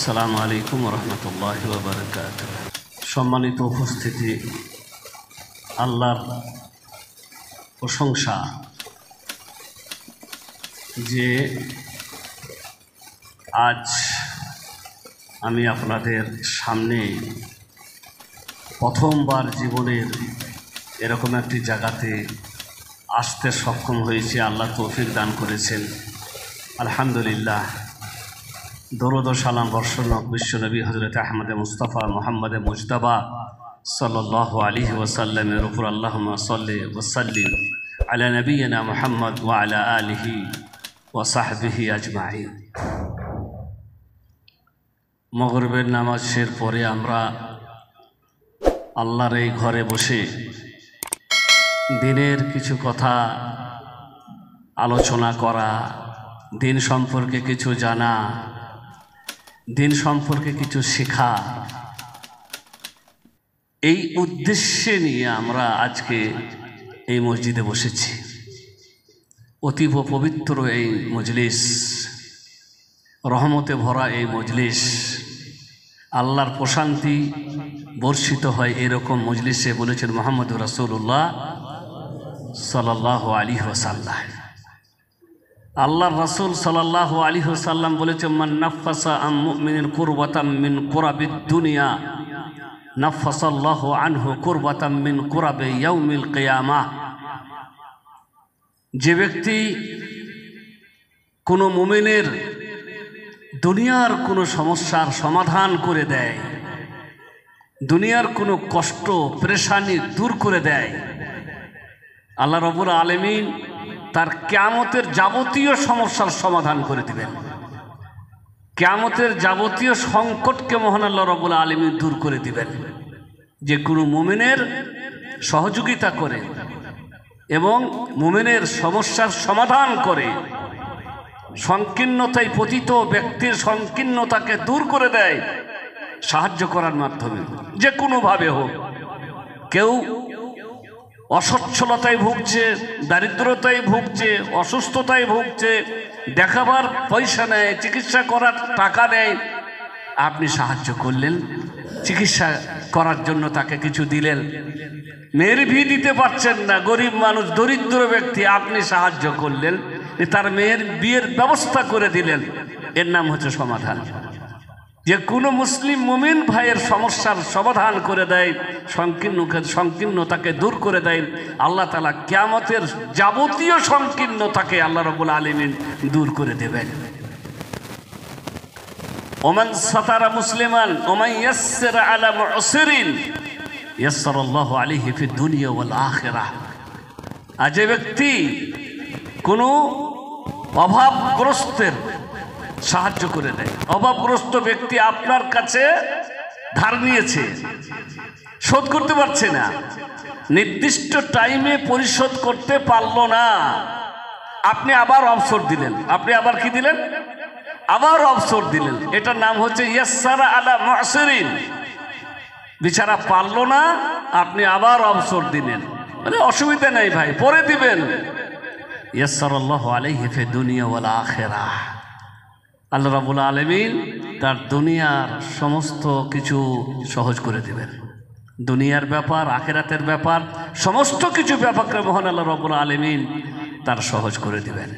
আসসালামু আলাইকুম ওয়া রাহমাতুল্লাহি ওয়া বারাকাতুহু। সম্মানিত উপস্থিতি, আল্লাহর প্রশংসা যে আজ আমি আপনাদের সামনে প্রথমবার জীবনের এরকম একটি জায়গাতে আসতে সক্ষম হয়েছি। আল্লাহ তৌফিক দান করেছেন, আলহামদুলিল্লাহ। দরুদ ও সালাম বর্ষণ বিশ্বনবী হযরত আহমদ মুস্তাফা মুহাম্মদ মুজতবা সাল্লাল্লাহু আলাইহি ওয়াসাল্লামের উপর আল্লাহুম্মা সাল্লি ওয়া সাল্লিম আলা নবিয়িনা মুহাম্মদ ওয়া আলা আলিহি ওয়া সাহবিহি আজমাইন। মাগরিবের নামাজের পরে আমরা আল্লাহর এই ঘরে বসে দিনের কিছু কথা আলোচনা করা, দিন সম্পর্কে কিছু জানা, দিন সম্পর্কে কিছু শেখা, এই উদ্দেশ্যে নিয়ে আমরা আজকে এই মসজিদে বসেছি। অতীব পবিত্র এই মজলিস, রহমতে ভরা এই মজলিস, আল্লাহর প্রশান্তি বর্ষিত হয় এরকম মজলিসে বলেছেন মুহাম্মদুর রাসূলুল্লাহ সাল্লাল্লাহু আলাইহি ওয়াসাল্লাম। আল্লাহর রাসূল সাল্লাল্লাহু আলাইহি ওয়াসাল্লাম বলেছেন, মান নাফাসা আন মুমিনিন কুরবাতাম মিন কুরাবিদ দুনিয়া নাফাসাল্লাহু আনহু কুরবাতাম মিন কুরাবি ইয়াউমিল কিয়ামাহ। যে ব্যক্তি কোনো মুমিনের দুনিয়ার কোনো সমস্যার সমাধান করে দেয়, দুনিয়ার কোনো কষ্ট পেরেশানি দূর করে দেয়, আল্লাহ রাব্বুল আলামিন তার কিয়ামতের যাবতীয় সমস্যার সমাধান করে দিবেন। কিয়ামতের যাবতীয় সংকটকে মহান আল্লাহ রাব্বুল আলামিন দূর করে দিবেন। যে কোনো মুমিনের সহযোগিতা করে এবং মুমিনের সমস্যার সমাধান করে, সংকীর্ণতায় পতিত ব্যক্তির সংকীর্ণতাকে দূর করে দেয় সাহায্য করার মাধ্যমে, যে কোনোভাবে হোক। কেউ অসচ্ছলতায় ভুগছে, দারিদ্রতায় ভুগছে, অসুস্থতায় ভুগছে, দেখাবার পয়সা নেয়, চিকিৎসা করার টাকা নেয়, আপনি সাহায্য করলেন, চিকিৎসা করার জন্য তাকে কিছু দিলেন। মেয়ের বিয়ে দিতে পারছেন না, গরিব মানুষ, দরিদ্র ব্যক্তি, আপনি সাহায্য করলেন, তার মেয়ের বিয়ের ব্যবস্থা করে দিলেন, এর নাম হচ্ছে সমাধান। যে কোনো মুসলিম মুমিন ভাইয়ের সমস্যার সমাধান করে দেয়, সংকীর্ণতাকে দূর করে দেয় আল্লাহ তাআলা। কিয়ামতের যাবতীয় সংকীর্ণতাকে আল্লাহ রাব্বুল আলামিন দূর করে দেবেন। ওমান সাতারা মুসলিমান ওমান ইয়াসসারা আলা মুসিরিন ইয়াসসারাল্লাহু আলাইহি ফিদ দুনিয়া ওয়াল আখিরাহ। আর যে ব্যক্তি কোনো অভাবগ্রস্তের সাহায্য করে দেয়, অভাবগ্রস্ত ব্যক্তি আপনার কাছে ধার নিয়েছে, শোধ করতে পারছে না, নির্দিষ্ট টাইমে পরিশোধ করতে পারলো না, আপনি আবার অবসর দিলেন। আপনি আবার কি দিলেন? আবার অবসর দিলেন। এটার নাম হচ্ছে ইয়াসসারা আলা মুসিরিন। বেচারা পারলো না, আপনি আবার অবসর দিলেন, মানে অসুবিধা নেই ভাই, পরে দিবেন। ইয়াসসারাল্লাহু আলাইহি ফি দুনিয়া ওয়াল আখিরাহ। আল্লাহ রাব্বুল আলামিন তার দুনিয়ার সমস্ত কিছু সহজ করে দিবেন। দুনিয়ার ব্যাপার, আখিরাতের ব্যাপার, সমস্ত কিছু ব্যাপারকে মহান আল্লাহ রাব্বুল আলামিন তার সহজ করে দিবেন।